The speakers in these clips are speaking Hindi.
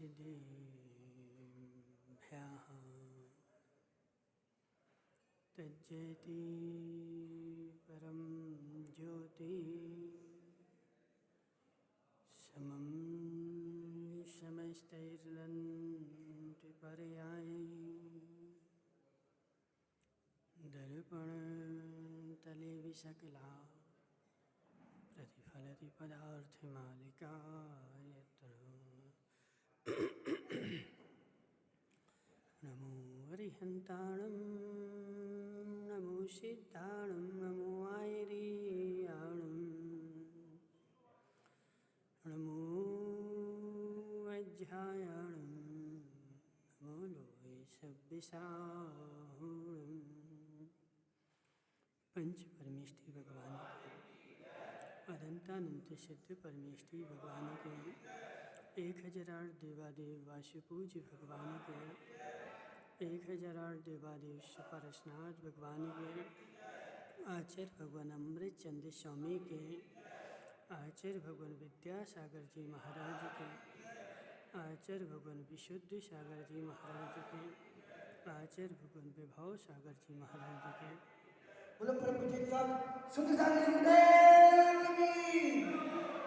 सिद्धिभ्यः तज्जयति परं ज्योति समं समस्तैर्नन्ति पर्याये दर्पणतले विसकला प्रतिफलति पदार्थमालिका यत्र नमो अरिहन्ताणं नमो सिद्धाणं नमो आयर्याणं नमो अध्यायाणं नमो लोहे सव्यसाहूणं पंच परमेष्टि भगवान अनंतानंत सिद्ध परमेष्टि भगवान के 1008 देवादेव वासुपूज्य भगवान के 1008 देवादेव सुपरस्नाथ भगवान के आचार्य भगवान अमृत चंद्र स्वामी के आचार्य भगवान विद्यासागर जी महाराज के आचार्य भगवान विशुद्ध सागर जी महाराज के आचार्य भगवान विभव सागर जी महाराज के बोलो प्रभु जी सब शुद्ध सागर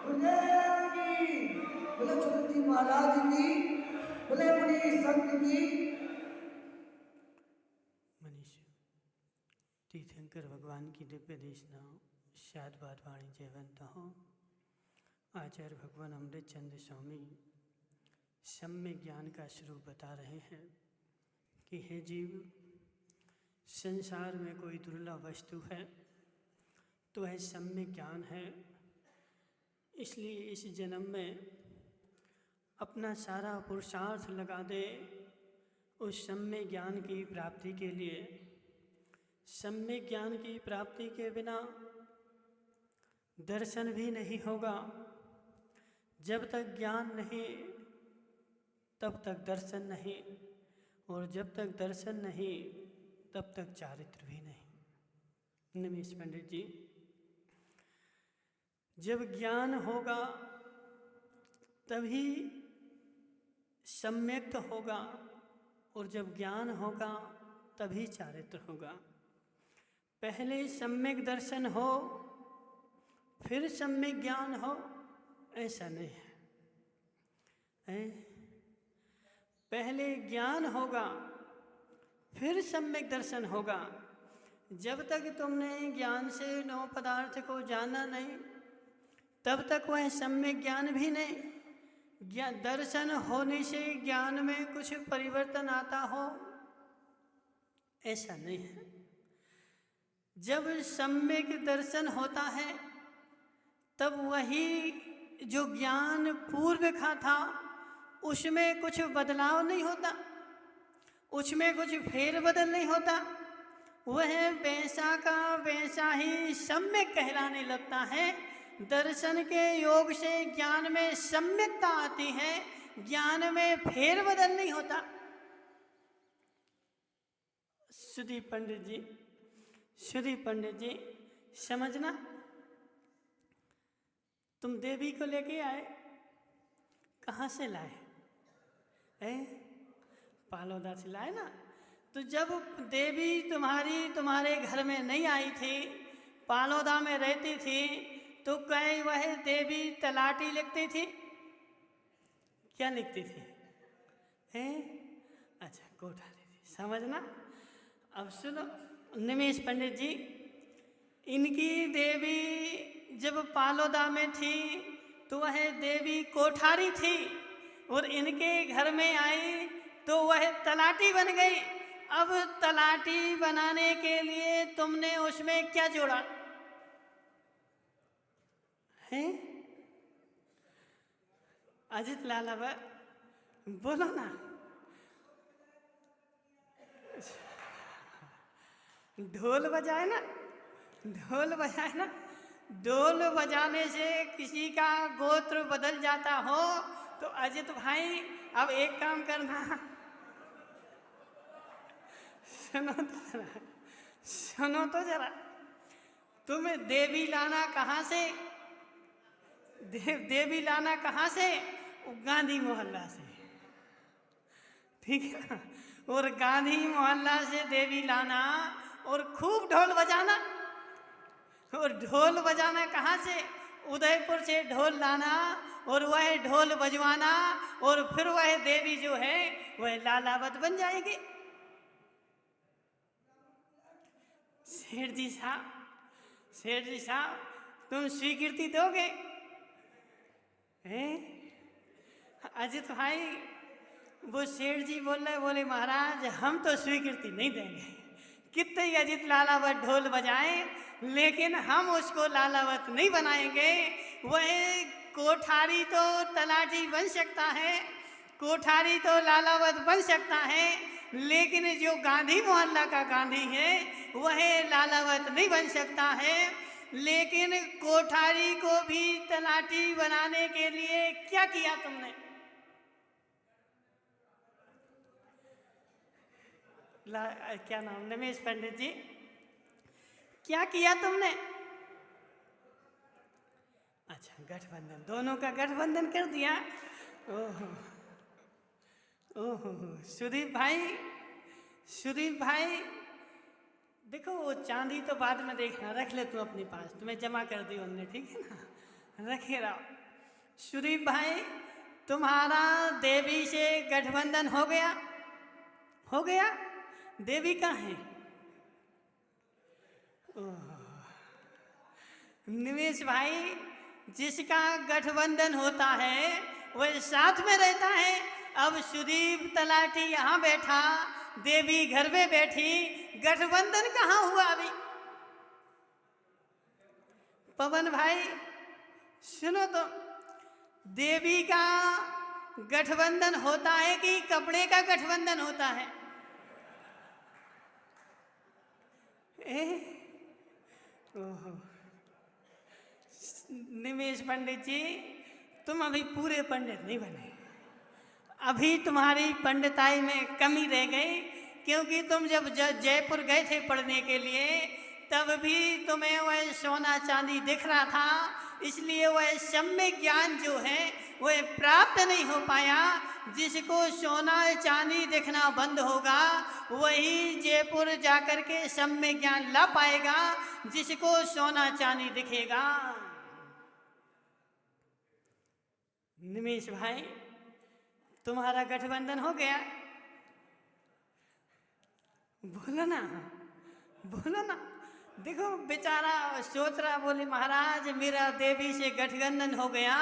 गुरुदेव की बोलो छोटी महाराज की बोले मुनि संत की मनीषी तीर्थंकर भगवान की दिव्य देशना शाद बात वाणी जयवंत हो आचार्य भगवान अमृत चंद्र स्वामी सम्यक ज्ञान का स्वरूप बता रहे हैं कि हे जीव, संसार में कोई दुर्लभ वस्तु है तो वह सम्यक ज्ञान है। इसलिए इस जन्म में अपना सारा पुरुषार्थ लगा दे उस सम्यक ज्ञान की प्राप्ति के लिए। सम्यक ज्ञान की प्राप्ति के बिना दर्शन भी नहीं होगा। जब तक ज्ञान नहीं तब तक दर्शन नहीं, और जब तक दर्शन नहीं तब तक चारित्र भी नहीं। नमेश पंडित जी, जब ज्ञान होगा तभी सम्यक्त होगा, और जब ज्ञान होगा तभी चारित्र होगा। पहले सम्यक दर्शन हो फिर सम्यक ज्ञान हो, ऐसा नहीं है। पहले ज्ञान होगा फिर सम्यक दर्शन होगा। जब तक तुमने ज्ञान से नौ पदार्थ को जाना नहीं तब तक वह सम्यक ज्ञान भी नहीं। दर्शन होने से ज्ञान में कुछ परिवर्तन आता हो, ऐसा नहीं है। जब सम्यक दर्शन होता है तब वही जो ज्ञान पूर्व का था उसमें कुछ बदलाव नहीं होता, उसमें कुछ फेरबदल नहीं होता। वह वैसा का वैसा ही सम्यक कहलाने लगता है। दर्शन के योग से ज्ञान में सम्यकता आती है, ज्ञान में फेरबदल नहीं होता। सुधी पंडित जी समझना, तुम देवी को लेके आए, कहाँ से लाए? पालोदा से लाए ना। तो जब देवी तुम्हारे घर में नहीं आई थी, पालोदा में रहती थी, तो कहीं वह देवी तलाटी लिखती थी? क्या लिखती थी? अच्छा, कोठारी थी। समझना। अब सुनो निमेश पंडित जी, इनकी देवी जब पालोदा में थी तो वह देवी कोठारी थी, और इनके घर में आई तो वह तलाटी बन गई। अब तलाटी बनाने के लिए तुमने उसमें क्या जोड़ा है? अजित लाला बोलो ना। ढोल बजाए ना। ढोल बजाने से किसी का गोत्र बदल जाता हो तो अजित भाई अब एक काम करना, सुनो तो जरा, तुम्हें देवी लाना कहाँ से? देवी लाना कहाँ से? गांधी मोहल्ला से। ठीक है ना। और गांधी मोहल्ला से देवी लाना और खूब ढोल बजाना। और ढोल बजाना कहाँ से? उदयपुर से ढोल लाना और वह ढोल बजवाना और फिर वह देवी जो है वह लालावत बन जाएगी। सेठ जी साहब तुम स्वीकृति दोगे? अजित भाई वो सेठ जी बोल रहे, बोले महाराज हम तो स्वीकृति नहीं देंगे, कितने ही अजित लालावत ढोल बजाएं लेकिन हम उसको लालावत नहीं बनाएंगे। वह कोठारी तो तलाटी बन सकता है, कोठारी तो लालावत बन सकता है, लेकिन जो गांधी मोहल्ला का गांधी है वह लालावत नहीं बन सकता है। लेकिन कोठारी को भी तलाटी बनाने के लिए क्या किया तुमने? क्या नाम? नमेश पंडित जी, क्या किया तुमने? अच्छा, गठबंधन, दोनों का गठबंधन कर दिया। ओहो ओहो, सुदीप भाई देखो वो चांदी तो बाद में देखना, रख ले तुम अपने पास, तुम्हें जमा कर दी उनने, ठीक है ना, रखे रहो। सुदीप भाई तुम्हारा देवी से गठबंधन हो गया? देवी कहाँ है? निमेश भाई जिसका गठबंधन होता है वह साथ में रहता है। अब सुदीप तलाटी यहाँ बैठा, देवी घर में बैठी, गठबंधन कहाँ हुआ अभी? पवन भाई सुनो तो, देवी का गठबंधन होता है कि कपड़े का गठबंधन होता है? ओहो, निमेश पंडित जी तुम अभी पूरे पंडित नहीं बने, अभी तुम्हारी पंडिताई में कमी रह गई, क्योंकि तुम जब जयपुर गए थे पढ़ने के लिए तब भी तुम्हें वह सोना चांदी दिख रहा था, इसलिए वह सम्यक ज्ञान जो है वह प्राप्त नहीं हो पाया। जिसको सोना चांदी दिखना बंद होगा वही जयपुर जाकर के सम्यक ज्ञान ला पाएगा, जिसको सोना चांदी दिखेगा। निमेश भाई तुम्हारा गठबंधन हो गया? बोलो ना। देखो बेचारा सोच रहा, बोले महाराज मेरा देवी से गठबंधन हो गया।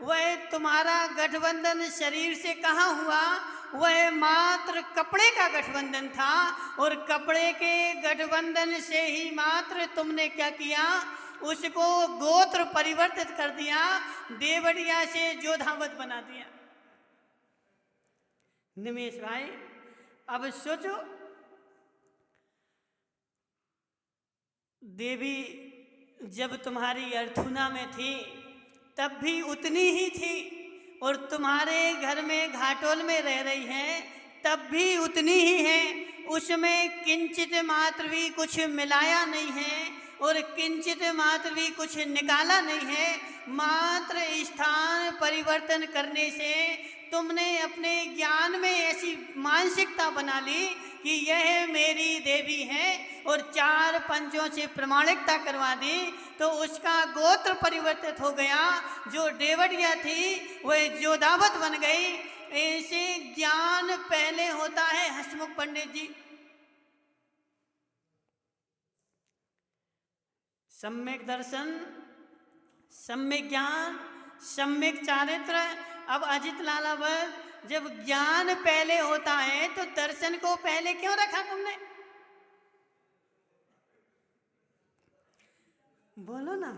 वह तुम्हारा गठबंधन शरीर से कहाँ हुआ? वह मात्र कपड़े का गठबंधन था, और कपड़े के गठबंधन से ही मात्र तुमने क्या किया? उसको गोत्र परिवर्तित कर दिया, देवड़िया से जोधावत बना दिया। निमेश भाई अब सोचो, देवी जब तुम्हारी अर्थुना में थी तब भी उतनी ही थी, और तुम्हारे घर में घाटोल में रह रही है तब भी उतनी ही है। उसमें किंचित मात्र भी कुछ मिलाया नहीं है और किंचित मात्र भी कुछ निकाला नहीं है। मात्र स्थान परिवर्तन करने से तुमने अपने ज्ञान में ऐसी मानसिकता बना ली कि यह मेरी देवी है, और 4 पंचों से प्रमाणिकता करवा दी, तो उसका गोत्र परिवर्तित हो गया। जो देवड़िया थी वह जोधावत बन गई। ऐसे ज्ञान पहले होता है हसमुख पंडित जी। सम्यक दर्शन, सम्यक ज्ञान, सम्यक चारित्र। अब अजित लालावत, जब ज्ञान पहले होता है तो दर्शन को पहले क्यों रखा तुमने? बोलो ना।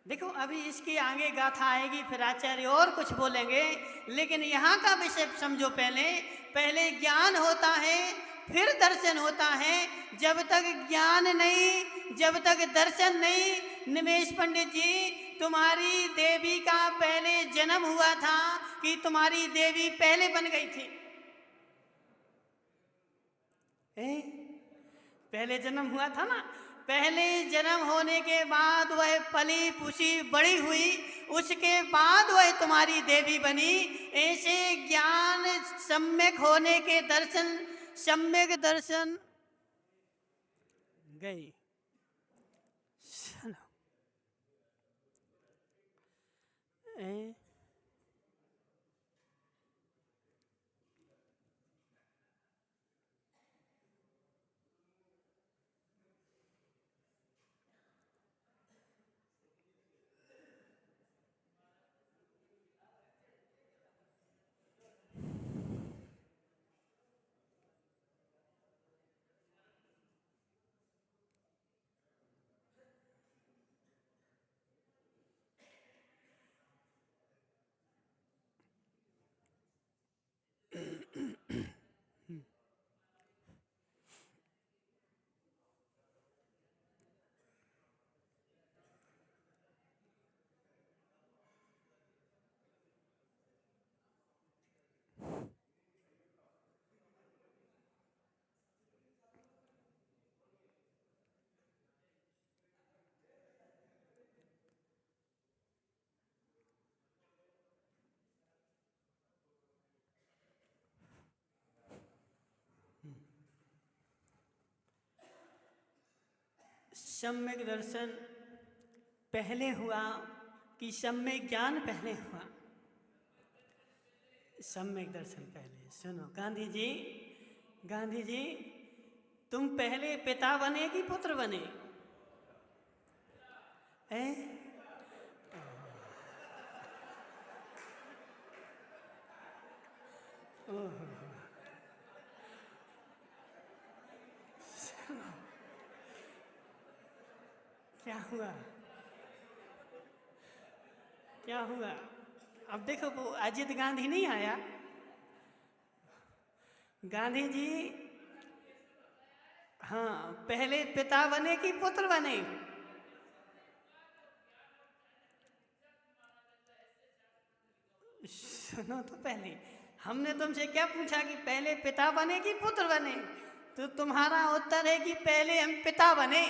देखो अभी इसकी आगे गाथा आएगी, फिर आचार्य और कुछ बोलेंगे, लेकिन यहाँ का विषय समझो। पहले ज्ञान होता है फिर दर्शन होता है। जब तक ज्ञान नहीं, जब तक दर्शन नहीं, निमेश पंडित जी तुम्हारी देवी का पहले जन्म हुआ था कि तुम्हारी देवी पहले बन गई थी? पहले जन्म हुआ था ना, पहले जन्म होने के बाद वह पली पुसी बड़ी हुई, उसके बाद वह तुम्हारी देवी बनी। ऐसे ज्ञान सम्यक होने के दर्शन, सम्यक दर्शन गई। सुनो सम्यक दर्शन पहले हुआ कि सम्यक ज्ञान पहले हुआ? सम्यक दर्शन पहले। सुनो गांधी जी, गांधी जी, तुम पहले पिता बने कि पुत्र बने? क्या हुआ? क्या हुआ? अब देखो वो अजित गांधी नहीं आया। गांधी जी हाँ, पहले पिता बने कि पुत्र बने? सुनो तो पहले, हमने तुमसे क्या पूछा कि पहले पिता बने कि पुत्र बने? तो तुम्हारा उत्तर है कि पहले हम पिता बने।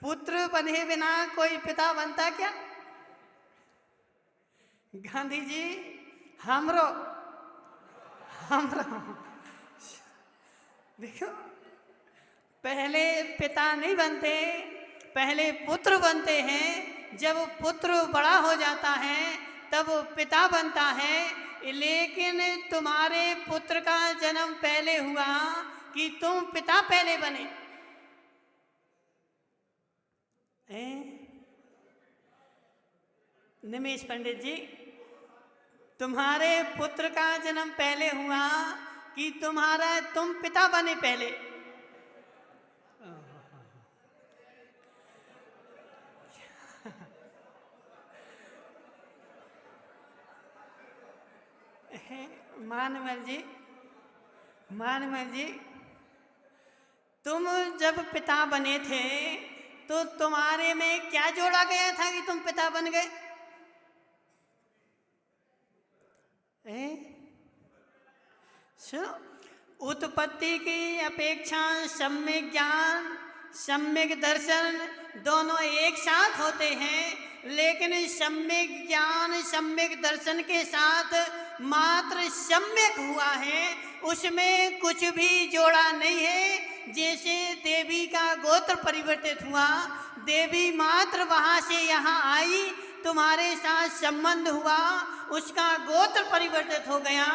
पुत्र बने बिना कोई पिता बनता क्या? गांधी जी, हमरो देखो, पहले पिता नहीं बनते, पहले पुत्र बनते हैं। जब पुत्र बड़ा हो जाता है तब पिता बनता है। लेकिन तुम्हारे पुत्र का जन्म पहले हुआ कि तुम पिता पहले बने? निमेश पंडित जी, तुम्हारे पुत्र का जन्म पहले हुआ कि तुम पिता बने पहले? मानमल जी, तुम जब पिता बने थे तो तुम्हारे में क्या जोड़ा गया था कि तुम पिता बन गए? उत्पत्ति की अपेक्षा सम्यक ज्ञान, सम्यक दर्शन दोनों एक साथ होते हैं। लेकिन सम्यक ज्ञान, सम्यक दर्शन के साथ मात्र सम्यक हुआ है, उसमें कुछ भी जोड़ा नहीं है। जैसे देवी का गोत्र परिवर्तित हुआ, देवी मात्र वहाँ से यहाँ आई, तुम्हारे साथ संबंध हुआ, उसका गोत्र परिवर्तित हो गया।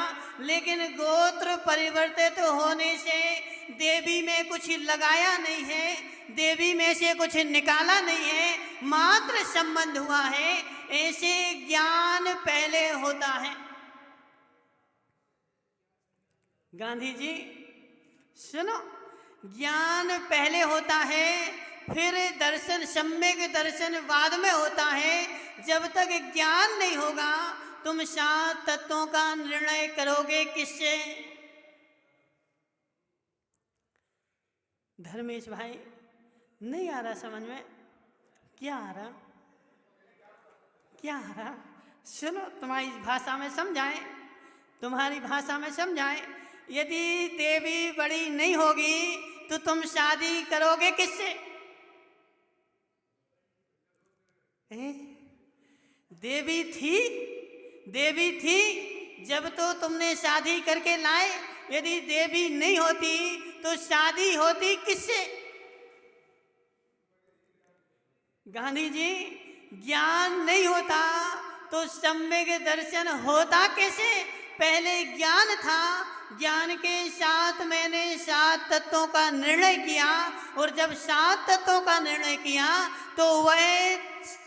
लेकिन गोत्र परिवर्तित होने से देवी में कुछ लगाया नहीं है, देवी में से कुछ निकाला नहीं है, मात्र संबंध हुआ है। ऐसे ज्ञान पहले होता है। गांधी जी सुनो, ज्ञान पहले होता है, फिर दर्शन, सम्यक दर्शन बाद में होता है। जब तक ज्ञान नहीं होगा तुम 7 तत्वों का निर्णय करोगे किससे? धर्मेश भाई, नहीं आ रहा समझ में? क्या आ रहा? क्या आ रहा? सुनो, तुम्हारी भाषा में समझाएं, तुम्हारी भाषा में समझाएं। यदि देवी बड़ी नहीं होगी तो तुम शादी करोगे किससे? देवी थी जब तो तुमने शादी करके लाए। यदि देवी नहीं होती तो शादी होती किससे? गांधी जी, ज्ञान नहीं होता तो सम्यक दर्शन होता कैसे? पहले ज्ञान था, ज्ञान के साथ मैंने 7 तत्वों का निर्णय किया, और जब 7 तत्वों का निर्णय किया तो वह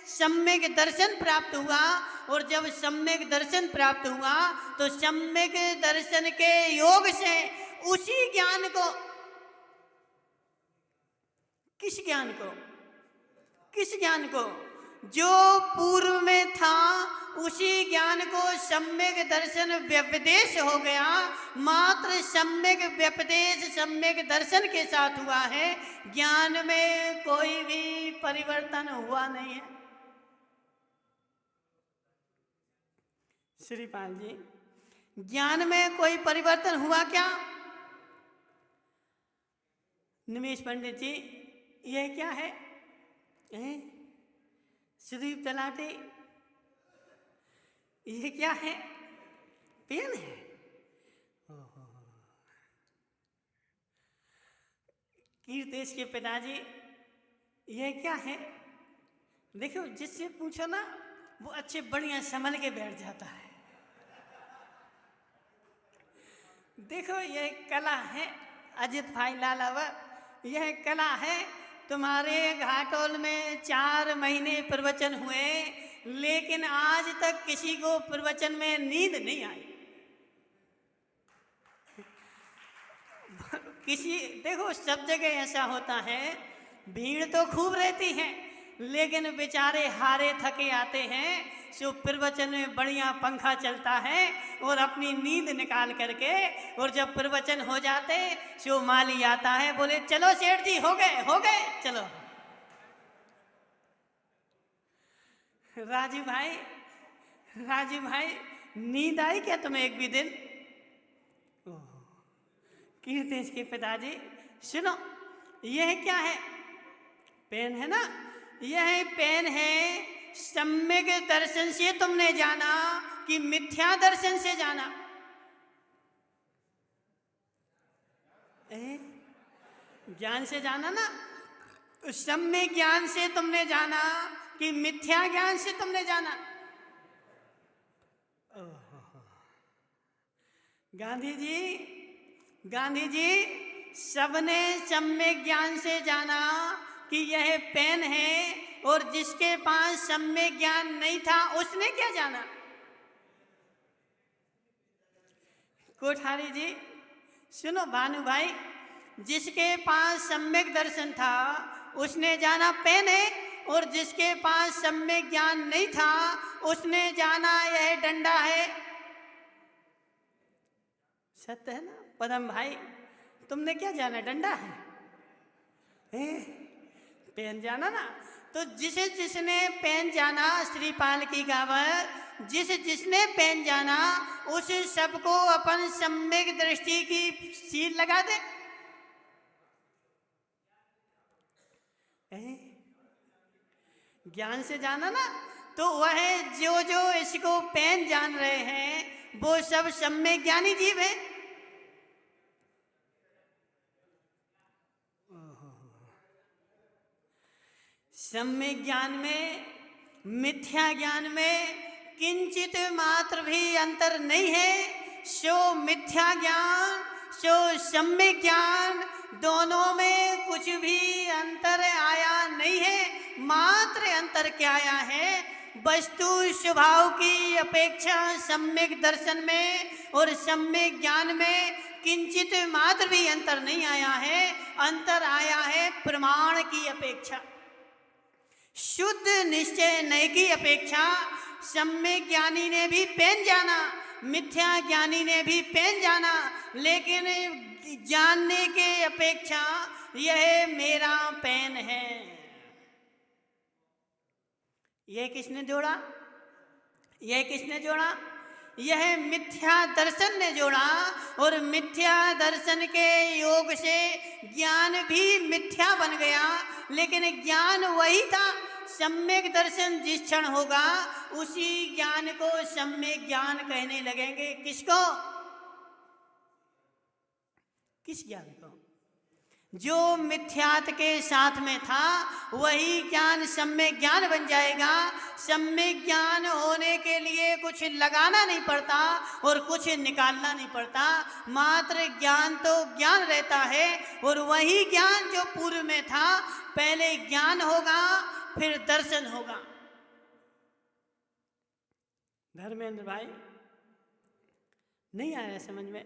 सम्यक दर्शन प्राप्त हुआ। और जब सम्यक दर्शन प्राप्त हुआ तो सम्यक दर्शन के योग से उसी ज्ञान को, किस ज्ञान को जो पूर्व में था, उसी ज्ञान को सम्यक दर्शन व्यपदेश हो गया। मात्र सम्यक व्यपदेश सम्यक दर्शन के साथ हुआ है, ज्ञान में कोई भी परिवर्तन हुआ नहीं है। श्रीपाल जी, ज्ञान में कोई परिवर्तन हुआ क्या? निमेश पंडित जी, यह क्या है? सुदीप तलाटे, ये क्या है? पेन है। कीर्तेश के पिताजी, ये क्या है? देखो, जिससे पूछो ना वो अच्छे बढ़िया संभल के बैठ जाता है। देखो, यह कला है अजित भाई लालावर, यह कला है। तुम्हारे घाटोल में 4 महीने प्रवचन हुए, लेकिन आज तक किसी को प्रवचन में नींद नहीं आई। देखो, सब जगह ऐसा होता है, भीड़ तो खूब रहती है, लेकिन बेचारे हारे थके आते हैं। सो प्रवचन में बढ़िया पंखा चलता है और अपनी नींद निकाल करके, और जब प्रवचन हो जाते सो माली आता है, बोले चलो सेठ जी, हो गए चलो। राजू भाई, नींद आई क्या तुम्हें एक भी दिन? कीर्तेश के पिताजी, सुनो, यह क्या है? पेन है ना? यह पेन है। सम्यक दर्शन से तुमने जाना कि मिथ्या दर्शन से जाना? ज्ञान से जाना ना। उस सम्यक ज्ञान से तुमने जाना कि मिथ्या ज्ञान से तुमने जाना? गांधी जी, सबने सम्यक ज्ञान से जाना कि यह पेन है, और जिसके पास सम्यक ज्ञान नहीं था उसने क्या जाना? कोठारी जी सुनो, भानु भाई, जिसके पास सम्यक दर्शन था उसने जाना पेन है, और जिसके पास सम्यक ज्ञान नहीं था उसने जाना यह डंडा है। सत्य है ना पदम भाई? तुमने क्या जाना? डंडा है? पेन जाना ना। तो जिसने पेन जाना, श्रीपाल की गावर, जिसने पेन जाना उस सबको अपन सम्यक दृष्टि की सील लगा दे। ज्ञान से जाना ना, तो वह जो इसको पेन जान रहे हैं वो सब सम्यक ज्ञानी जीव है। सम्यक ज्ञान में मिथ्या ज्ञान में किंचित मात्र भी अंतर नहीं है। सो मिथ्या ज्ञान सो सम्यक ज्ञान, दोनों में कुछ भी अंतर आया नहीं है। मात्र अंतर क्या आया है? वस्तु स्वभाव की अपेक्षा सम्यक दर्शन में और सम्यक ज्ञान में किंचित मात्र भी अंतर नहीं आया है। अंतर आया है प्रमाण की अपेक्षा, शुद्ध निश्चय नय की अपेक्षा। सम्यक ज्ञानी ने भी पेन जाना, मिथ्या ज्ञानी ने भी पेन जाना, लेकिन जानने के अपेक्षा यह मेरा पेन है। यह किसने जोड़ा? यह मिथ्या दर्शन ने जोड़ा और मिथ्या दर्शन के योग से ज्ञान भी मिथ्या बन गया। लेकिन ज्ञान वही था। सम्यक दर्शन जिस क्षण होगा उसी ज्ञान को सम्यक ज्ञान कहने लगेंगे। किसको? किस ज्ञान को? जो मिथ्यात के साथ में था वही ज्ञान सम्यक ज्ञान बन जाएगा। सम्यक ज्ञान होने के लिए कुछ लगाना नहीं पड़ता और कुछ निकालना नहीं पड़ता, मात्र ज्ञान तो ज्ञान रहता है। और वही ज्ञान जो पूर्व में था, पहले ज्ञान होगा फिर दर्शन होगा। धर्मेंद्र भाई, नहीं आया समझ में?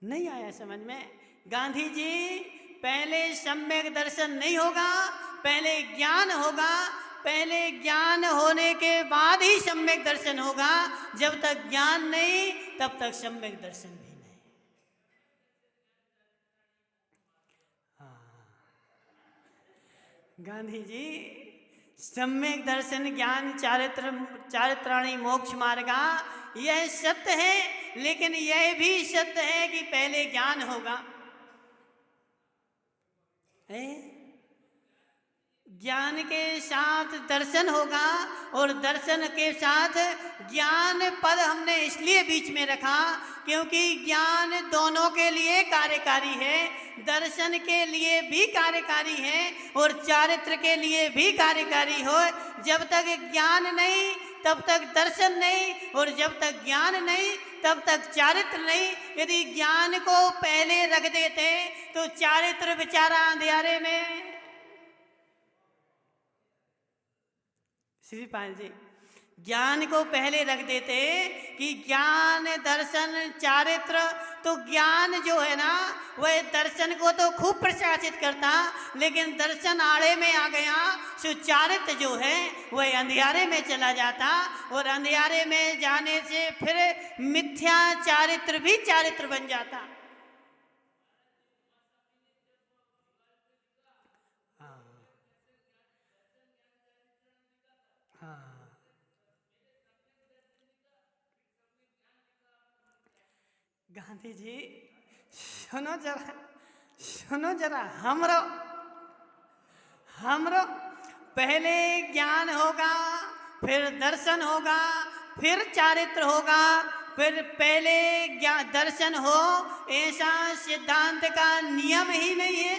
नहीं आया समझ में? गांधी जी, पहले सम्यक दर्शन नहीं होगा, पहले ज्ञान होगा। पहले ज्ञान होने के बाद ही सम्यक दर्शन होगा। जब तक ज्ञान नहीं तब तक सम्यक दर्शन भी नहीं। गांधी जी, सम्यक दर्शन ज्ञान चारित्राणी मोक्ष मार्गा, यह सत्य है। लेकिन यह भी सत्य है कि पहले ज्ञान होगा। ज्ञान के साथ दर्शन होगा और दर्शन के साथ ज्ञान पद हमने इसलिए बीच में रखा क्योंकि ज्ञान दोनों के लिए कार्यकारी है। दर्शन के लिए भी कार्यकारी है और चारित्र के लिए भी कार्यकारी हो। जब तक ज्ञान नहीं तब तक दर्शन नहीं, और जब तक ज्ञान नहीं तब तक चारित्र नहीं। यदि ज्ञान को पहले रख देते तो चारित्र बेचारा अंधियारे में। श्रीपाल जी, ज्ञान को पहले रख देते कि ज्ञान दर्शन चारित्र, तो ज्ञान जो है ना वह दर्शन को तो खूब प्रशासित करता, लेकिन दर्शन आड़े में आ गया सो चारित्र जो है वह अंधियारे में चला जाता। और अंधियारे में जाने से फिर मिथ्या चारित्र भी चारित्र बन जाता। गांधी जी, सुनो जरा हमरो पहले ज्ञान होगा, फिर दर्शन होगा, फिर चारित्र होगा, फिर पहले ज्ञान दर्शन हो, ऐसा सिद्धांत का नियम ही नहीं है।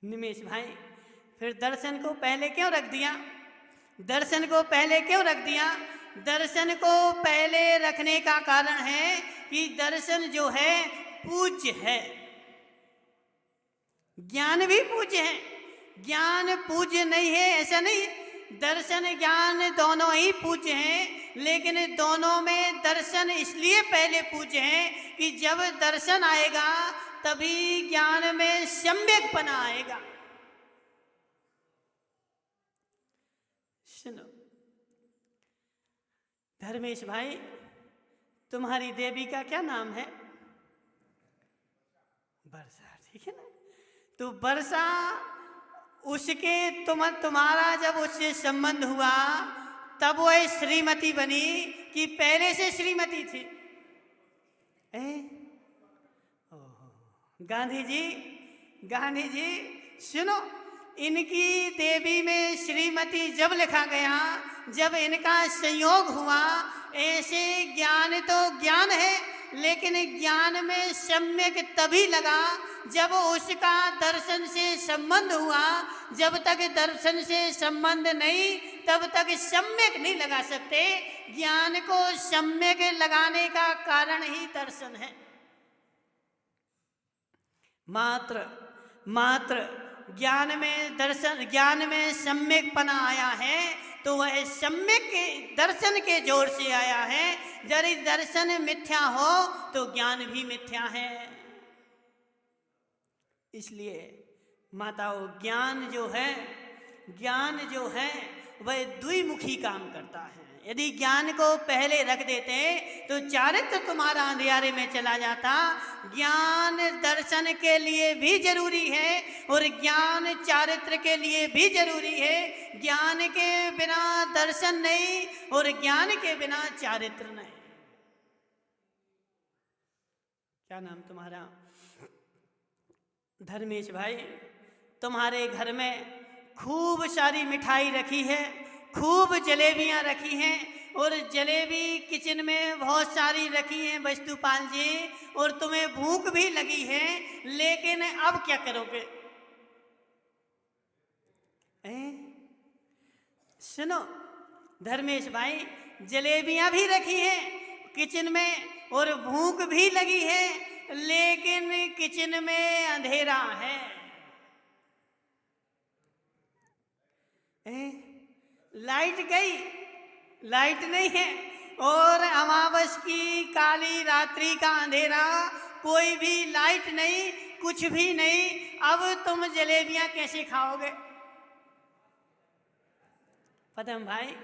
निमेश भाई, फिर दर्शन को पहले क्यों रख दिया? दर्शन को पहले क्यों रख दिया? दर्शन को पहले रखने का कारण है कि दर्शन जो है पूज्य है, ज्ञान भी पूज्य है। ज्ञान पूज्य नहीं है ऐसा नहीं, दर्शन ज्ञान दोनों ही पूज्य हैं, लेकिन दोनों में दर्शन इसलिए पहले पूज्य है कि जब दर्शन आएगा तभी ज्ञान में सम्यकपना आएगा। सुनो धर्मेश भाई, तुम्हारी देवी का क्या नाम है? वर्षा, ठीक है ना? तो वर्षा, उसके तुम्हारा जब उससे संबंध हुआ तब वह श्रीमती बनी कि पहले से श्रीमती थी? गांधी जी सुनो, इनकी देवी में श्रीमती जब लिखा गया, जब इनका संयोग हुआ, ऐसे ज्ञान तो ज्ञान है, लेकिन ज्ञान में सम्यक तभी लगा जब उसका दर्शन से संबंध हुआ। जब तक दर्शन से संबंध नहीं तब तक सम्यक नहीं लगा सकते। ज्ञान को सम्यक लगाने का कारण ही दर्शन है। मात्र ज्ञान में सम्यकपना आया है तो वह सम्यक के दर्शन के जोर से आया है। यदि दर्शन मिथ्या हो तो ज्ञान भी मिथ्या है। इसलिए माताओं, ज्ञान जो है वह द्विमुखी काम करता है। यदि ज्ञान को पहले रख देते तो चारित्र तुम्हारा अंधियारे में चला जाता। ज्ञान दर्शन के लिए भी जरूरी है और ज्ञान चारित्र के लिए भी जरूरी है। ज्ञान के बिना दर्शन नहीं और ज्ञान के बिना चारित्र नहीं। क्या नाम तुम्हारा? धर्मेश भाई, तुम्हारे घर में खूब सारी मिठाई रखी है, खूब जलेबियां रखी हैं और जलेबी किचन में बहुत सारी रखी हैं वस्तुपाल जी, और तुम्हें भूख भी लगी है, लेकिन अब क्या करोगे? सुनो धर्मेश भाई, जलेबियां भी रखी हैं किचन में और भूख भी लगी है, लेकिन किचन में अंधेरा है। लाइट गई, लाइट नहीं है, और अमावस की काली रात्रि का अंधेरा, कोई भी लाइट नहीं, कुछ भी नहीं। अब तुम जलेबियां कैसे खाओगे? पदम भाई,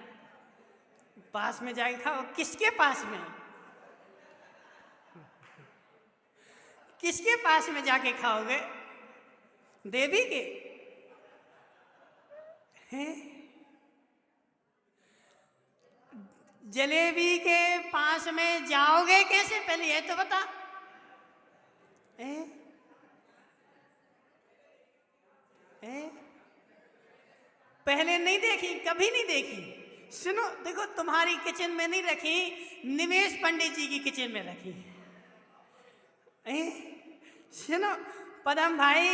पास में जाके खाओ। किसके पास में? किसके पास में जाके खाओगे? देवी के? हैं? जलेबी के पास में जाओगे कैसे, पहले ये तो बता। पहले नहीं देखी, कभी नहीं देखी। सुनो, देखो तुम्हारी किचन में नहीं रखी, निमेश पंडित जी की किचन में रखी। सुनो पदम भाई,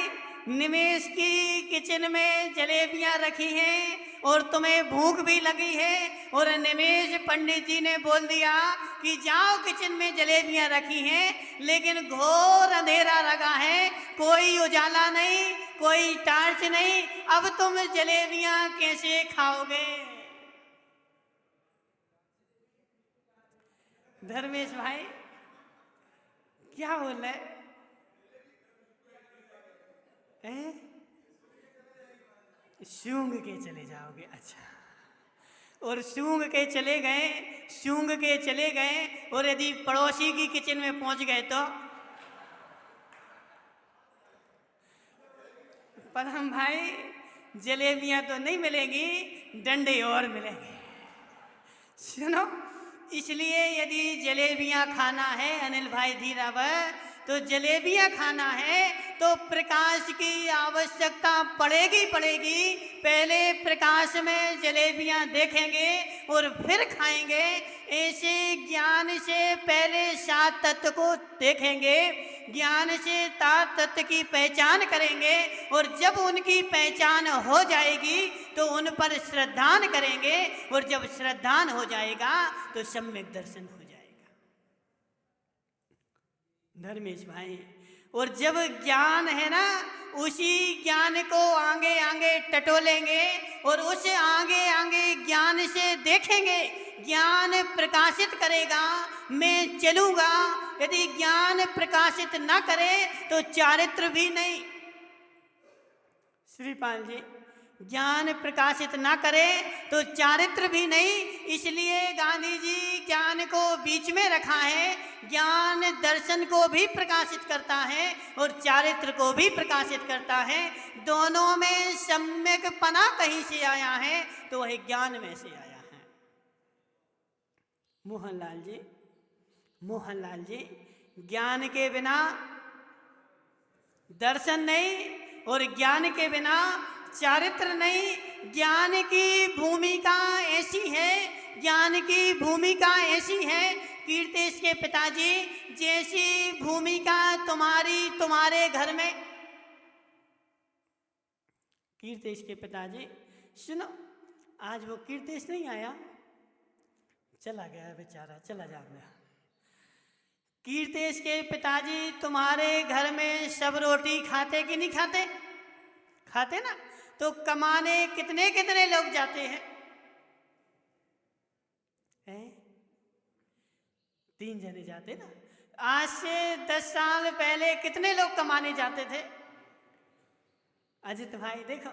निमेश की किचन में जलेबियां रखी हैं और तुम्हें भूख भी लगी है, और निमेश पंडित जी ने बोल दिया कि जाओ किचन में जलेबियां रखी हैं, लेकिन घोर अंधेरा लगा है, कोई उजाला नहीं, कोई टार्च नहीं। अब तुम जलेबियां कैसे खाओगे? धर्मेश भाई क्या बोल रहे? सूंघ के चले जाओगे? अच्छा, और सूंघ के चले गए, सूंघ के चले गए, और यदि पड़ोसी की किचन में पहुंच गए तो? पर हम भाई, जलेबियां तो नहीं मिलेगी, डंडे और मिलेंगे। सुनो, इसलिए यदि जलेबियां खाना है अनिल भाई धीरावर, तो जलेबियां खाना है तो प्रकाश की आवश्यकता पड़ेगी पड़ेगी। पहले प्रकाश में जलेबियां देखेंगे और फिर खाएंगे। ऐसे ज्ञान से पहले सात तत्व को देखेंगे, ज्ञान से सात तत्व की पहचान करेंगे, और जब उनकी पहचान हो जाएगी तो उन पर श्रद्धान करेंगे, और जब श्रद्धान हो जाएगा तो सम्यक दर्शन हो जाएगा। धर्मेश भाई, और जब ज्ञान है ना, उसी ज्ञान को आगे आगे टटोलेंगे और उस आगे आगे ज्ञान से देखेंगे। ज्ञान प्रकाशित करेगा, मैं चलूंगा। यदि ज्ञान प्रकाशित न करे तो चारित्र भी नहीं। श्रीपाल जी, ज्ञान प्रकाशित ना करे तो चारित्र भी नहीं। इसलिए गांधी जी ज्ञान को बीच में रखा है। ज्ञान दर्शन को भी प्रकाशित करता है और चारित्र को भी प्रकाशित करता है। दोनों में सम्यक पना कहीं से आया है तो वह ज्ञान में से आया है। मोहनलाल जी, मोहनलाल जी, ज्ञान के बिना दर्शन नहीं और ज्ञान के बिना चारित्र नहीं। ज्ञान की भूमिका ऐसी है, ज्ञान की भूमिका ऐसी है, कीर्तेश के पिताजी, जैसी भूमिका तुम्हारे घर में। कीर्तेश के पिताजी, सुनो, आज वो कीर्तेश नहीं आया, चला गया बेचारा, चला जा गया। कीर्तेश के पिताजी तुम्हारे घर में सब रोटी खाते कि नहीं खाते? खाते ना। तो कमाने कितने कितने लोग जाते हैं? 3 जने जाते ना। आज से 10 साल पहले कितने लोग कमाने जाते थे? अजित भाई देखो,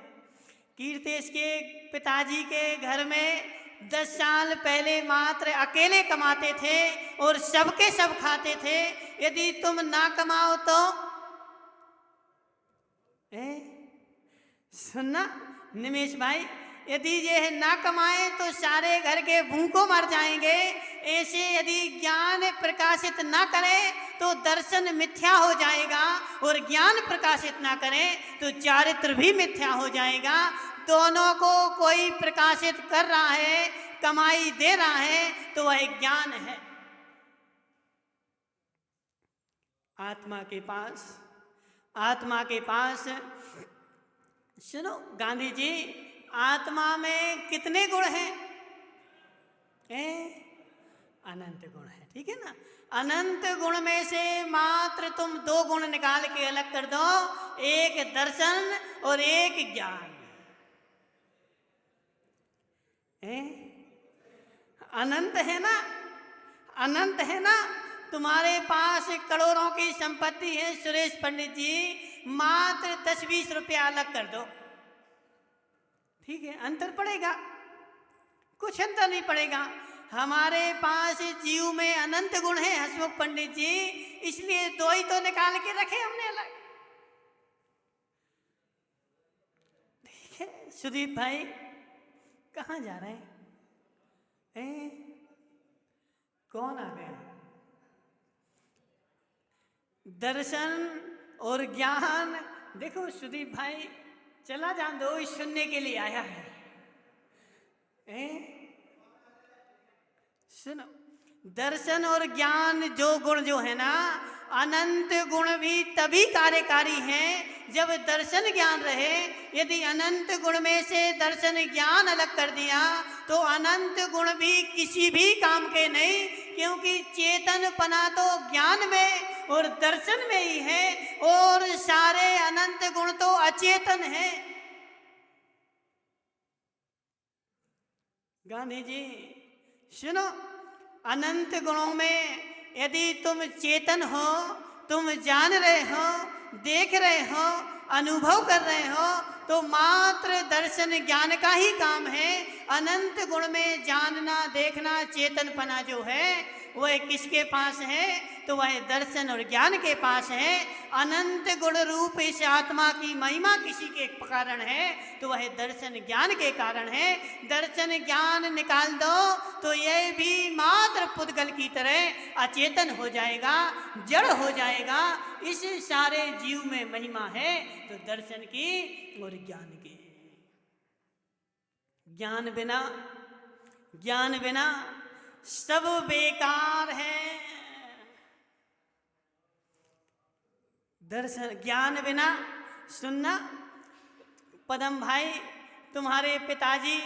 कीर्तेश के पिताजी के घर में 10 साल पहले मात्र अकेले कमाते थे और सबके सब खाते थे। यदि तुम ना कमाओ तो सुनना निमेश भाई, यदि ये ना कमाए तो सारे घर के भूखों मर जाएंगे। ऐसे यदि ज्ञान प्रकाशित ना करे तो दर्शन मिथ्या हो जाएगा, और ज्ञान प्रकाशित ना करे तो चारित्र भी मिथ्या हो जाएगा। दोनों को कोई प्रकाशित कर रहा है, कमाई दे रहा है, तो वह ज्ञान है। आत्मा के पास सुनो गांधी जी, आत्मा में कितने गुण हैं? अनंत गुण है, ठीक है ना। अनंत गुण में से मात्र तुम 2 गुण निकाल के अलग कर दो, एक दर्शन और एक ज्ञान। अनंत है ना, अनंत है ना। तुम्हारे पास करोड़ों की संपत्ति है सुरेश पंडित जी, मात्र 10-20 रुपया अलग कर दो, ठीक है, अंतर पड़ेगा? कुछ अंतर नहीं पड़ेगा। हमारे पास जीव में अनंत गुण है हसमुख पंडित जी, इसलिए 2 ही तो निकाल के रखे हमने अलग, ठीक है। सुदीप भाई कहाँ जा रहे हैं? कौन आ गया? दर्शन और ज्ञान। देखो सुदीप भाई चला जान दो, इस सुनने के लिए आया है। सुनो, दर्शन और ज्ञान जो गुण जो है ना, अनंत गुण भी तभी कार्यकारी हैं जब दर्शन ज्ञान रहे। यदि अनंत गुण में से दर्शन ज्ञान अलग कर दिया तो अनंत गुण भी किसी भी काम के नहीं, क्योंकि चेतनपना तो ज्ञान में और दर्शन में ही है, और सारे अनंत गुण तो अचेतन है। गांधी जी सुनो, अनंत गुणों में यदि तुम चेतन हो, तुम जान रहे हो, देख रहे हो, अनुभव कर रहे हो, तो मात्र दर्शन ज्ञान का ही काम है। अनंत गुण में जानना, देखना, चेतनपना जो है वह किसके पास है? तो वह दर्शन और ज्ञान के पास है। अनंत गुण रूप इस आत्मा की महिमा किसी के कारण है तो वह दर्शन ज्ञान के कारण है। दर्शन ज्ञान निकाल दो तो यह भी मात्र पुद्गल की तरह अचेतन हो जाएगा, जड़ हो जाएगा। इस सारे जीव में महिमा है तो दर्शन की और ज्ञान की। ज्ञान बिना सब बेकार है। दर्शन ज्ञान बिना, सुनना पदम भाई, तुम्हारे पिताजी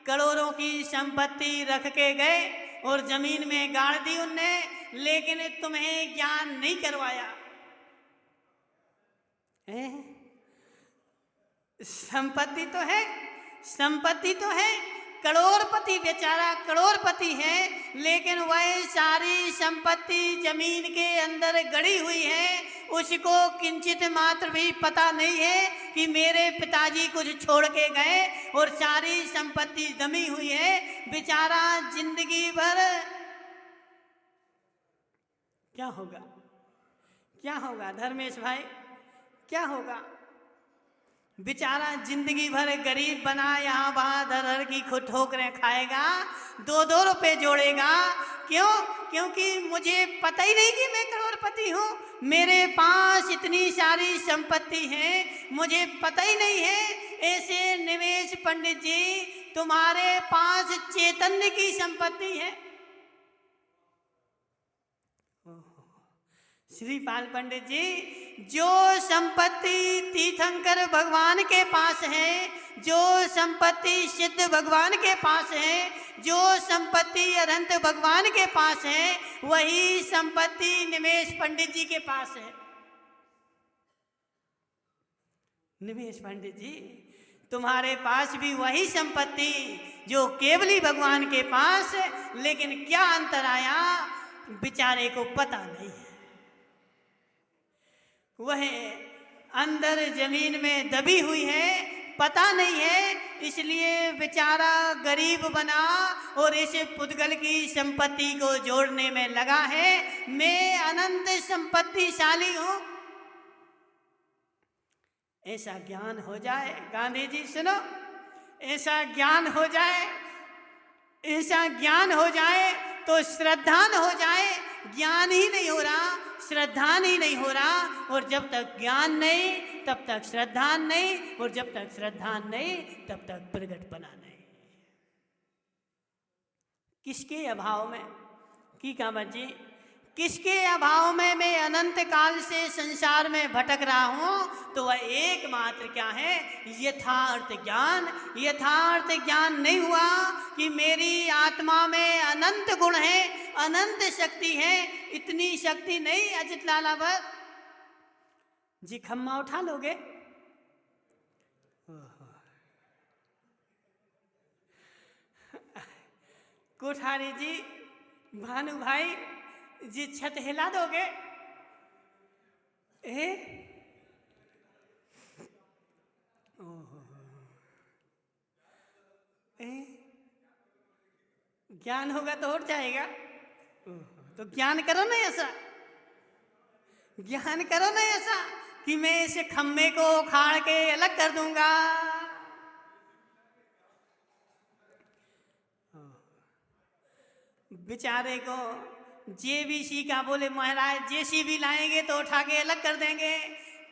करोड़ों की संपत्ति रख के गए और जमीन में गाड़ दी उनने, लेकिन तुम्हें ज्ञान नहीं करवाया। संपत्ति तो है, करोड़पति, बेचारा करोड़पति है, लेकिन वह सारी संपत्ति जमीन के अंदर गड़ी हुई है। उसको किंचित मात्र भी पता नहीं है कि मेरे पिताजी कुछ छोड़ के गए और सारी संपत्ति दमी हुई है। बेचारा जिंदगी भर क्या होगा धर्मेश भाई, क्या होगा? बेचारा जिंदगी भर गरीब बना, यहाँ वहाँ धर की खुद ठोकरें खाएगा, 2-2 रुपए जोड़ेगा। क्यों? क्योंकि मुझे पता ही नहीं कि मैं करोड़पति हूँ, मेरे पास इतनी सारी संपत्ति है, मुझे पता ही नहीं है। ऐसे निमेश पंडित जी, तुम्हारे पास चैतन्य की संपत्ति है। श्रीपाल पंडित जी, जो संपत्ति तीर्थंकर भगवान के पास है, जो संपत्ति सिद्ध भगवान के पास है, जो संपत्ति अनंत भगवान के पास है, वही संपत्ति निमेश पंडित जी के पास है। निमेश पंडित जी, तुम्हारे पास भी वही संपत्ति जो केवली भगवान के पास है, लेकिन क्या अंतर आया बेचारे को पता नहीं है। वह अंदर जमीन में दबी हुई है, पता नहीं है, इसलिए बेचारा गरीब बना और इस पुद्गल की संपत्ति को जोड़ने में लगा है। मैं अनंत संपत्तिशाली हूं, ऐसा ज्ञान हो जाए। गांधी जी सुनो, ऐसा ज्ञान हो जाए, ऐसा ज्ञान हो जाए तो श्रद्धा न हो जाए। ज्ञान ही नहीं हो रहा, श्रद्धा ही नहीं हो रहा, और जब तक ज्ञान नहीं तब तक श्रद्धा नहीं, और जब तक श्रद्धा नहीं तब तक प्रगटपना नहीं। किसके अभाव में की कामत जी, किसके अभाव में मैं अनंत काल से संसार में भटक रहा हूं? तो वह एकमात्र क्या है? यथार्थ ज्ञान। यथार्थ ज्ञान नहीं हुआ कि मेरी आत्मा में अनंत गुण है, अनंत शक्ति है। इतनी शक्ति नहीं अजित लालावर जी, खम्मा उठा लोगे? कोठारी जी, भानु भाई जी, छत हिला दोगे? ज्ञान होगा तो उठ जाएगा। तो ज्ञान करो ना ऐसा, ज्ञान करो ना ऐसा कि मैं इस खम्भे को उखाड़ के अलग कर दूंगा। बेचारे को जेबीसी का बोले महाराज जेसीबी लाएंगे तो उठा के अलग कर देंगे।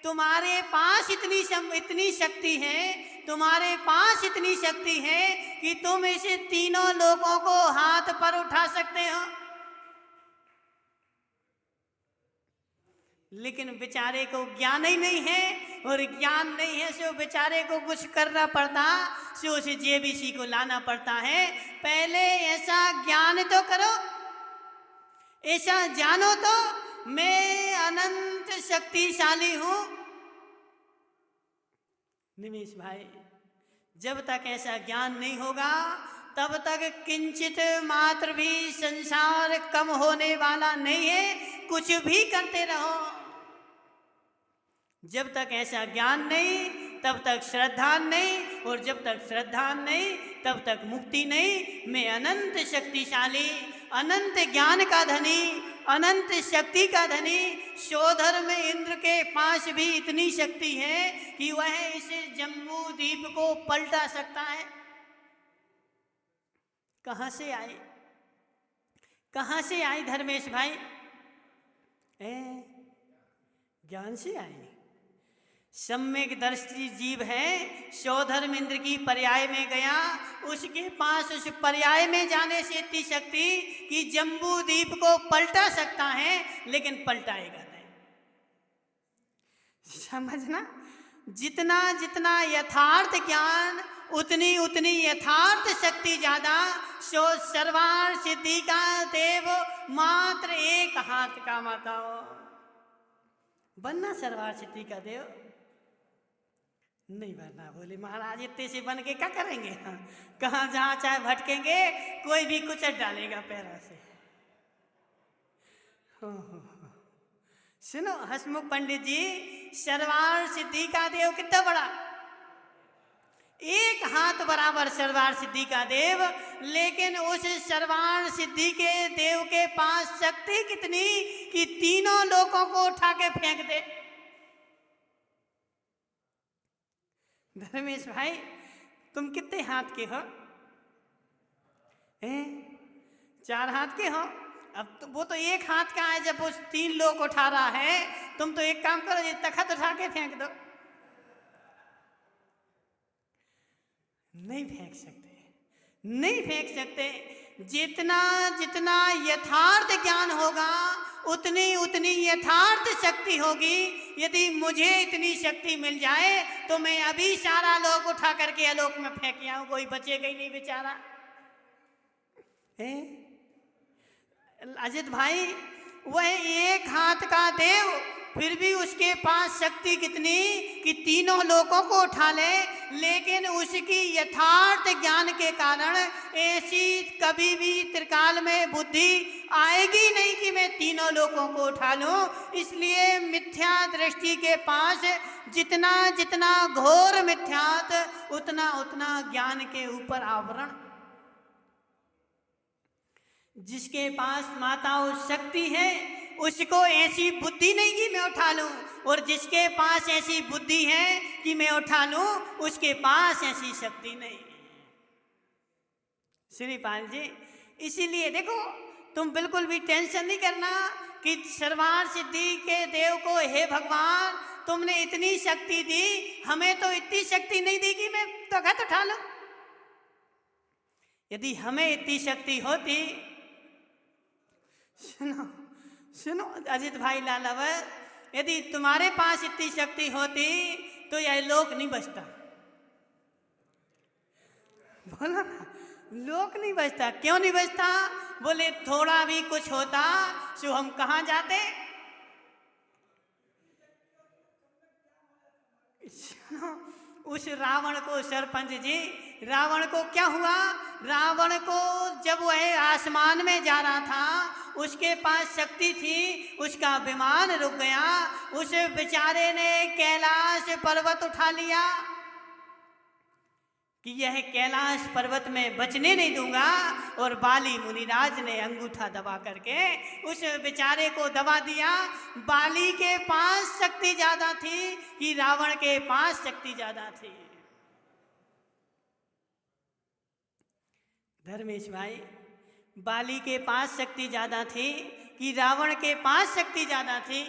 तुम्हारे पास इतनी शक्ति है, तुम्हारे पास इतनी शक्ति है कि तुम इसे तीनों लोगों को हाथ पर उठा सकते हो। लेकिन बेचारे को ज्ञान ही नहीं है, और ज्ञान नहीं है सो बेचारे को कुछ करना पड़ता, सो उसे जेबीसी को लाना पड़ता है। पहले ऐसा ज्ञान तो करो, ऐसा जानो तो मैं अनंत शक्तिशाली हूं। निमेश भाई, जब तक ऐसा ज्ञान नहीं होगा तब तक किंचित मात्र भी संसार कम होने वाला नहीं है। कुछ भी करते रहो, जब तक ऐसा ज्ञान नहीं तब तक श्रद्धा नहीं, और जब तक श्रद्धा नहीं तब तक मुक्ति नहीं। मैं अनंत शक्तिशाली, अनंत ज्ञान का धनी, अनंत शक्ति का धनी। शोधर में इंद्र के पास भी इतनी शक्ति है कि वह इसे जम्बू द्वीप को पलटा सकता है। कहां से आई, कहां से आई धर्मेश भाई? ज्ञान से आई। सम्यक दृष्टि जीव है, शोधर्म इंद्र की पर्याय में गया, उसके पास उस पर्याय में जाने से इतनी शक्ति कि जम्बू द्वीप को पलटा सकता है, लेकिन पलटाएगा नहीं। समझना, जितना जितना यथार्थ ज्ञान उतनी उतनी यथार्थ शक्ति ज्यादा। सो सर्वार सिद्धि का देव मात्र एक हाथ का माता हो। बनना सर्वार सिद्धि का देव नहीं बनना। बोले महाराज इतने से बन के क्या करेंगे? कहाँ जहाँ चाहे भटकेंगे, कोई भी कुचल डालेगा पैरों से। सुनो हसमुख पंडित जी, सर्वार सिद्धि का देव कितना बड़ा, एक हाथ बराबर सर्वार सिद्धि का देव। लेकिन उस सर्वार सिद्धि के देव के पास शक्ति कितनी कि तीनों लोगों को उठा के फेंक दे। धर्मेश भाई, तुम कितने हाथ के हो? 4 हाथ के हो। अब तो वो तो एक हाथ का है, जब वो 3 लोग उठा रहा है। तुम तो एक काम करो, ये तख्त उठा के फेंक दो। नहीं फेंक सकते, नहीं फेंक सकते। जितना जितना यथार्थ ज्ञान होगा उतनी उतनी यथार्थ शक्ति होगी। यदि मुझे इतनी शक्ति मिल जाए तो मैं अभी सारा लोग उठा करके आलोक में फेंक आऊं, कोई बचेगा ही नहीं बेचारा। अजित भाई, वह एक हाथ का देव फिर भी उसके पास शक्ति कितनी कि तीनों लोकों को उठा ले, लेकिन उसकी यथार्थ ज्ञान के कारण ऐसी कभी भी त्रिकाल में बुद्धि आएगी नहीं कि मैं तीनों लोकों को उठा लूं। इसलिए मिथ्या दृष्टि के पास जितना जितना घोर मिथ्यात्व उतना उतना ज्ञान के ऊपर आवरण। जिसके पास माताओं शक्ति है उसको ऐसी बुद्धि नहीं कि मैं उठा लूं, और जिसके पास ऐसी बुद्धि है कि मैं उठा लूं उसके पास ऐसी शक्ति नहीं। श्रीपाल जी, इसीलिए देखो तुम बिल्कुल भी टेंशन नहीं करना कि सर्वार्थ सिद्धि के देव को हे भगवान तुमने इतनी शक्ति दी, हमें तो इतनी शक्ति नहीं दी कि मैं तख्त उठा लूं। यदि हमें इतनी शक्ति होती, सुनो सुनो अजित भाई लालावर, यदि तुम्हारे पास इतनी शक्ति होती तो यह लोक नहीं बचता। बोलो ना, लोक नहीं बचता। क्यों नहीं बचता? बोले थोड़ा भी कुछ होता तो हम कहाँ जाते। उस रावण को, सरपंच जी, रावण को क्या हुआ? रावण को जब वह आसमान में जा रहा था, उसके पास शक्ति थी, उसका विमान रुक गया, उस बेचारे ने कैलाश पर्वत उठा लिया कि यह कैलाश पर्वत में बचने नहीं दूंगा, और बाली मुनिराज ने अंगूठा दबा करके उस बेचारे को दबा दिया। बाली के पास शक्ति ज्यादा थी कि रावण के पास शक्ति ज्यादा थी। धर्मेश भाई, बाली के पास शक्ति ज्यादा थी कि रावण के पास शक्ति ज्यादा थी?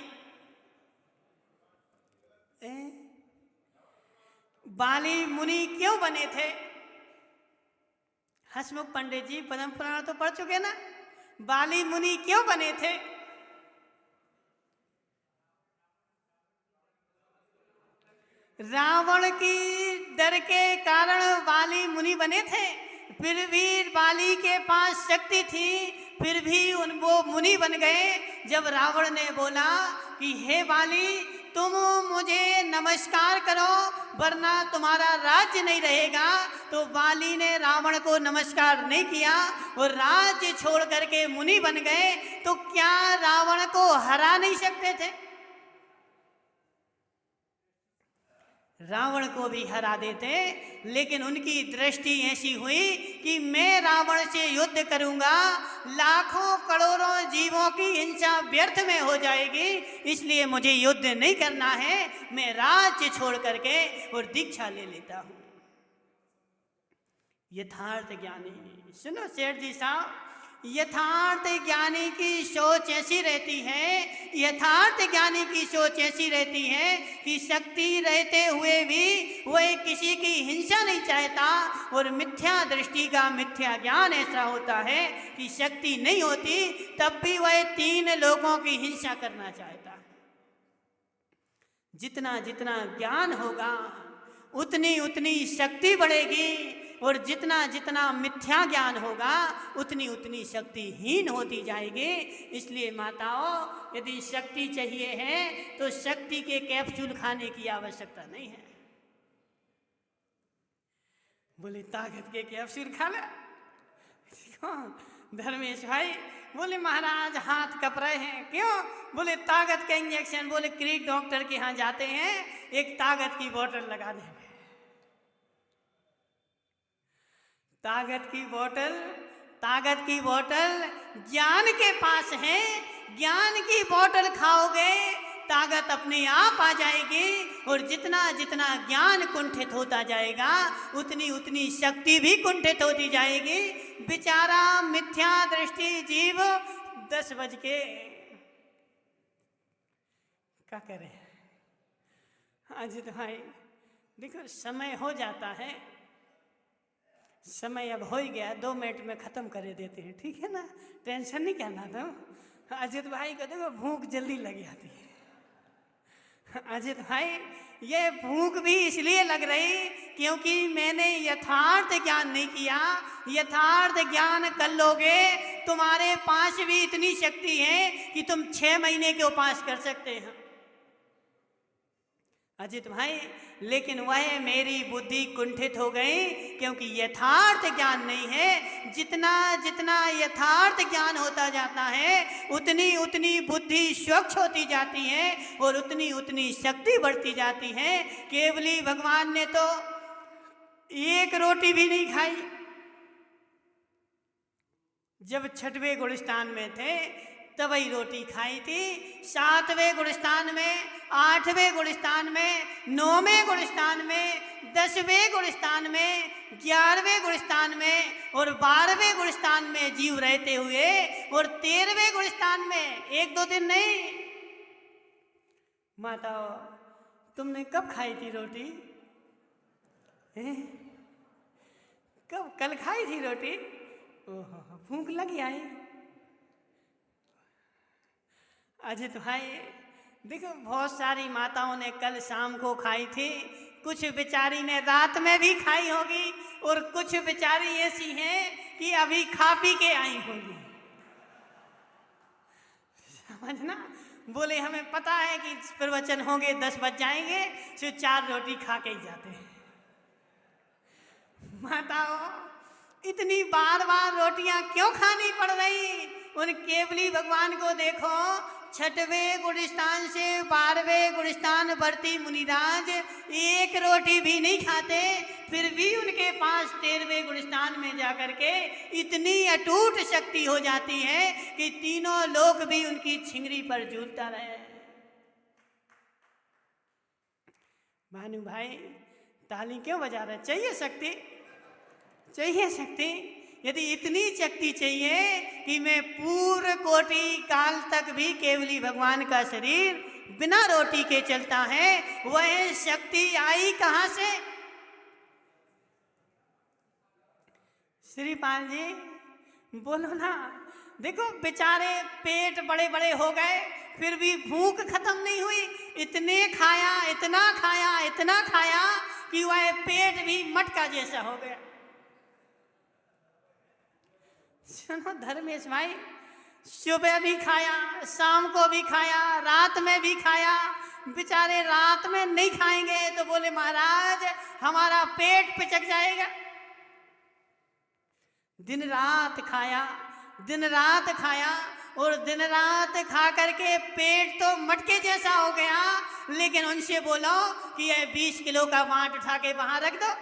बाली मुनि क्यों बने थे? हसमुख पंडित जी पद्म पुराण तो पढ़ चुके ना। बाली मुनि क्यों बने थे? रावण की डर के कारण बाली मुनि बने थे। फिर भी बाली के पास शक्ति थी, फिर भी वो मुनि बन गए। जब रावण ने बोला कि हे बाली तुम मुझे नमस्कार करो वरना तुम्हारा राज्य नहीं रहेगा, तो बाली ने रावण को नमस्कार नहीं किया और राज्य छोड़ करके मुनि बन गए। तो क्या रावण को हरा नहीं सकते थे? रावण को भी हरा देते, लेकिन उनकी दृष्टि ऐसी हुई कि मैं रावण से युद्ध करूंगा, लाखों करोड़ों जीवों की हिंसा व्यर्थ में हो जाएगी, इसलिए मुझे युद्ध नहीं करना है, मैं राज्य छोड़ करके और दीक्षा ले लेता हूं। यथार्थ ज्ञानी, सुनो सेठ जी साहब, यथार्थ ज्ञानी की सोच ऐसी रहती है, यथार्थ ज्ञानी की सोच ऐसी रहती है कि शक्ति रहते हुए भी वह किसी की हिंसा नहीं चाहता, और मिथ्या दृष्टि का मिथ्या ज्ञान ऐसा होता है कि शक्ति नहीं होती तब भी वह 3 लोगों की हिंसा करना चाहता है। जितना जितना ज्ञान होगा उतनी उतनी शक्ति बढ़ेगी, और जितना जितना मिथ्या ज्ञान होगा उतनी उतनी शक्तिहीन होती जाएगी। इसलिए माताओं, यदि शक्ति चाहिए है तो शक्ति के कैप्सूल खाने की आवश्यकता नहीं है। बोले ताकत के कैप्सूल खा ले। धर्मेश भाई बोले महाराज हाथ कप रहे हैं, क्यों? बोले ताकत का इंजेक्शन, बोले क्रीक डॉक्टर के यहाँ जाते हैं, एक ताकत की बोतल लगा देंगे। ताकत की बोतल ज्ञान के पास है, ज्ञान की बोतल खाओगे ताकत अपने आप आ जाएगी, और जितना जितना ज्ञान कुंठित होता जाएगा उतनी उतनी शक्ति भी कुंठित होती जाएगी। बेचारा मिथ्या दृष्टि जीव 10 बज के क्या करे। अजित भाई देखो, समय हो जाता है, समय अब हो ही गया, 2 मिनट में ख़त्म कर देते हैं, ठीक है ना? टेंशन नहीं करना तुम। अजित भाई को देखो भूख जल्दी लग जाती है। अजित भाई ये भूख भी इसलिए लग रही क्योंकि मैंने यथार्थ ज्ञान नहीं किया। यथार्थ ज्ञान कर लोगे, तुम्हारे पास भी इतनी शक्ति है कि तुम 6 महीने के उपास कर सकते हैं। अजित भाई, लेकिन वह मेरी बुद्धि कुंठित हो गई, क्योंकि यथार्थ ज्ञान नहीं है। जितना जितना यथार्थ ज्ञान होता जाता है, उतनी उतनी बुद्धि स्वच्छ होती जाती है और उतनी उतनी शक्ति बढ़ती जाती है। केवली भगवान ने तो एक रोटी भी नहीं खाई। जब छठवें गुलिस्तान में थे तब ही रोटी खाई थी। 7वें गुलिस्तान में, 8वें गुलिस्तान में, 9वें गुलिस्तान में, 10वें गुलिस्तान में, 11वें गुलिस्तान में और 12वें गुलिस्तान में जीव रहते हुए, और 13वें गुलिस्तान में 1-2 दिन नहीं। माता, तुमने कब खाई थी रोटी? कब? कल खाई थी रोटी? ओहो, भूख लगी आई। अजित भाई देखो, बहुत सारी माताओं ने कल शाम को खाई थी, कुछ बेचारी ने रात में भी खाई होगी, और कुछ बेचारी ऐसी हैं कि अभी खा पी के आई होगी। समझना? बोले हमें पता है कि प्रवचन होंगे 10 बज जाएंगे, सिर्फ 4 रोटी खा के ही जाते हैं। माताओं, इतनी बार बार रोटियां क्यों खानी पड़ रही? उन केवली भगवान को देखो, 6वें गुलिस्तान से 12वें गुलिस्तान वर्ती मुनिराज एक रोटी भी नहीं खाते, फिर भी उनके पास 13वें गुलिस्तान में जाकर के इतनी अटूट शक्ति हो जाती है कि तीनों लोग भी उनकी छिंगरी पर झूलता रहे। भानु भाई, ताली क्यों बजा रहे? चाहिए शक्ति, चाहिए शक्ति। यदि इतनी शक्ति चाहिए कि मैं पूर्ण कोटि काल तक भी केवली भगवान का शरीर बिना रोटी के चलता है, वह शक्ति आई कहाँ से? श्रीपाल जी बोलो ना। देखो बेचारे पेट बड़े बड़े हो गए, फिर भी भूख खत्म नहीं हुई। इतने खाया, इतना खाया, इतना खाया कि वह पेट भी मटका जैसा हो गया। सुनो धर्मेश भाई, सुबह भी खाया, शाम को भी खाया, रात में भी खाया। बेचारे रात में नहीं खाएंगे तो बोले महाराज हमारा पेट पिचक जाएगा। दिन रात खाया, दिन रात खाया, और दिन रात खा करके पेट तो मटके जैसा हो गया। लेकिन उनसे बोलो कि यह 20 किलो का बांट उठा के वहां रख दो,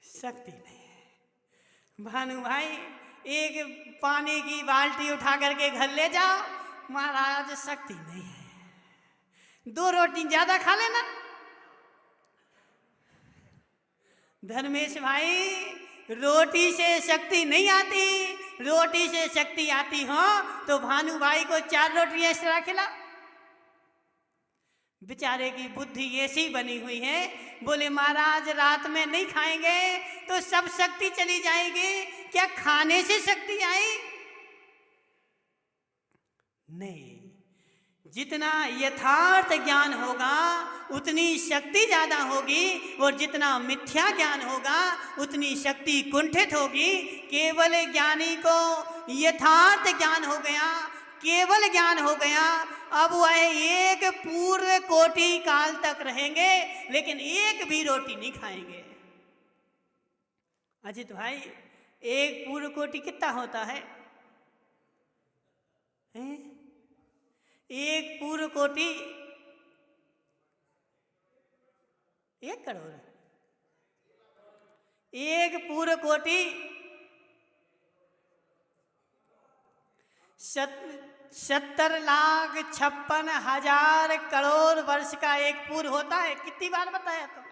शक्ति नहीं है। भानु भाई, एक पानी की बाल्टी उठा करके घर ले जाओ, महाराज शक्ति नहीं है। 2 रोटी ज्यादा खा लेना। धर्मेश भाई, रोटी से शक्ति नहीं आती। रोटी से शक्ति आती हो तो भानु भाई को 4 रोटियां एक्स्ट्रा खिला। बेचारे की बुद्धि ऐसी बनी हुई है, बोले महाराज रात में नहीं खाएंगे तो सब शक्ति चली जाएगी। क्या खाने से शक्ति आई? नहीं, जितना यथार्थ ज्ञान होगा उतनी शक्ति ज्यादा होगी, और जितना मिथ्या ज्ञान होगा उतनी शक्ति कुंठित होगी। केवल ज्ञानी को यथार्थ ज्ञान हो गया, केवल ज्ञान हो गया। अब वह एक पूर्ण कोटि काल तक रहेंगे, लेकिन एक भी रोटी नहीं खाएंगे। अजित भाई, एक पूर्ण कोटि कितना होता है? एक पूर्ण कोटि 1 करोड़। एक पूर्ण कोटि 70,56,000 करोड़ वर्ष का एक पूर्व होता है। कितनी बार बताया तुम?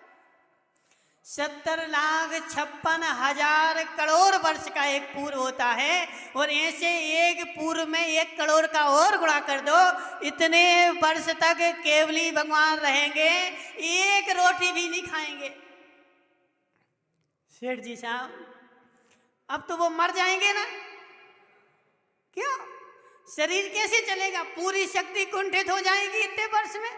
70,56,000 करोड़ वर्ष का एक पूर्व होता है। और ऐसे एक पूर्व में 1 करोड़ का और गुणा कर दो, इतने वर्ष तक केवली भगवान रहेंगे, एक रोटी भी नहीं खाएंगे। सेठ जी साहब, अब तो वो मर जाएंगे ना? क्यों? शरीर कैसे चलेगा? पूरी शक्ति कुंठित हो जाएगी इतने वर्ष में।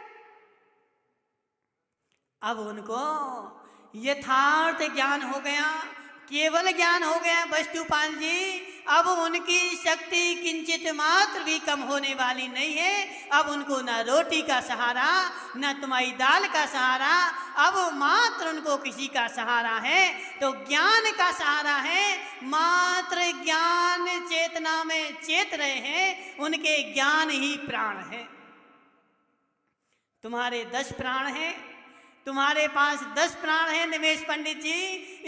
अब उनको यथार्थ ज्ञान हो गया, केवल ज्ञान हो गया वस्तुपाल जी, अब उनकी शक्ति किंचित मात्र भी कम होने वाली नहीं है। अब उनको न रोटी का सहारा, न तुम्हारी दाल का सहारा, अब मात्र उनको किसी का सहारा है तो ज्ञान का सहारा है। मात्र ज्ञान चेतना में चेत रहे हैं, उनके ज्ञान ही प्राण है। तुम्हारे 10 प्राण हैं, तुम्हारे पास 10 प्राण हैं निमेश पंडित जी,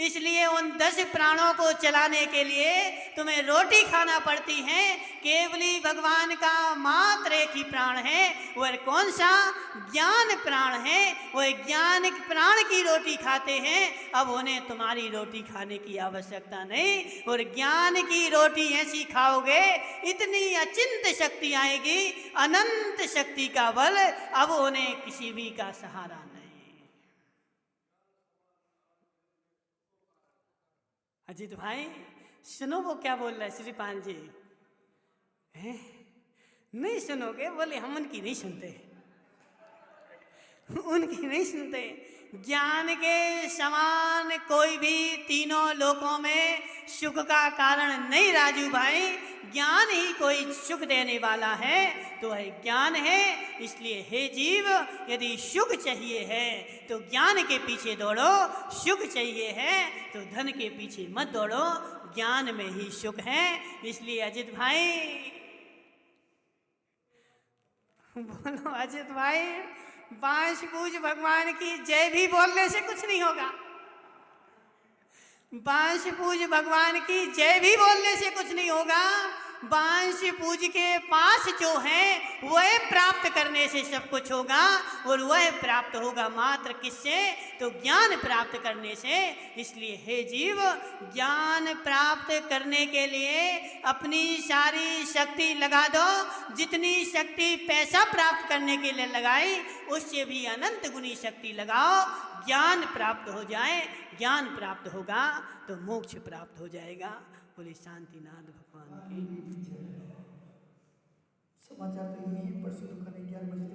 इसलिए उन 10 प्राणों को चलाने के लिए तुम्हें रोटी खाना पड़ती है। केवली भगवान का मात्र एक ही प्राण है, वह कौन सा? ज्ञान प्राण है। वह ज्ञान प्राण की रोटी खाते हैं। अब उन्हें तुम्हारी रोटी खाने की आवश्यकता नहीं, और ज्ञान की रोटी ऐसी खाओगे इतनी अचिंत शक्ति आएगी, अनंत शक्ति का बल। अब उन्हें किसी भी का सहारा नहीं। अजीत भाई सुनो वो क्या बोल रहा है श्रीपाल जी। हैं? नहीं सुनोगे? बोले हम उनकी नहीं सुनते, उनकी नहीं सुनते। ज्ञान के समान कोई भी तीनों लोकों में सुख का कारण नहीं राजू भाई। ज्ञान ही कोई सुख देने वाला है तो वह ज्ञान है। इसलिए हे जीव, यदि सुख चाहिए है तो ज्ञान के पीछे दौड़ो, सुख चाहिए है तो धन के पीछे मत दौड़ो, ज्ञान में ही सुख है। इसलिए अजित भाई बोलो, अजित भाई बांस पूज भगवान की जय भी बोलने से कुछ नहीं होगा। बांस पूज भगवान की जय भी बोलने से कुछ नहीं होगा। बांस पूज के पास जो है वह प्राप्त करने से सब कुछ होगा, और वह प्राप्त होगा मात्र किससे? तो ज्ञान प्राप्त करने से। इसलिए हे जीव, ज्ञान प्राप्त करने के लिए अपनी सारी शक्ति लगा दो। जितनी शक्ति पैसा प्राप्त करने के लिए लगाई, उससे भी अनंत गुनी शक्ति लगाओ। ज्ञान प्राप्त हो जाए, ज्ञान प्राप्त होगा तो मोक्ष प्राप्त हो जाएगा। बोले शांतिनाथ भगवान की। समाचार तो यही है, परसों दुकान 11 बजे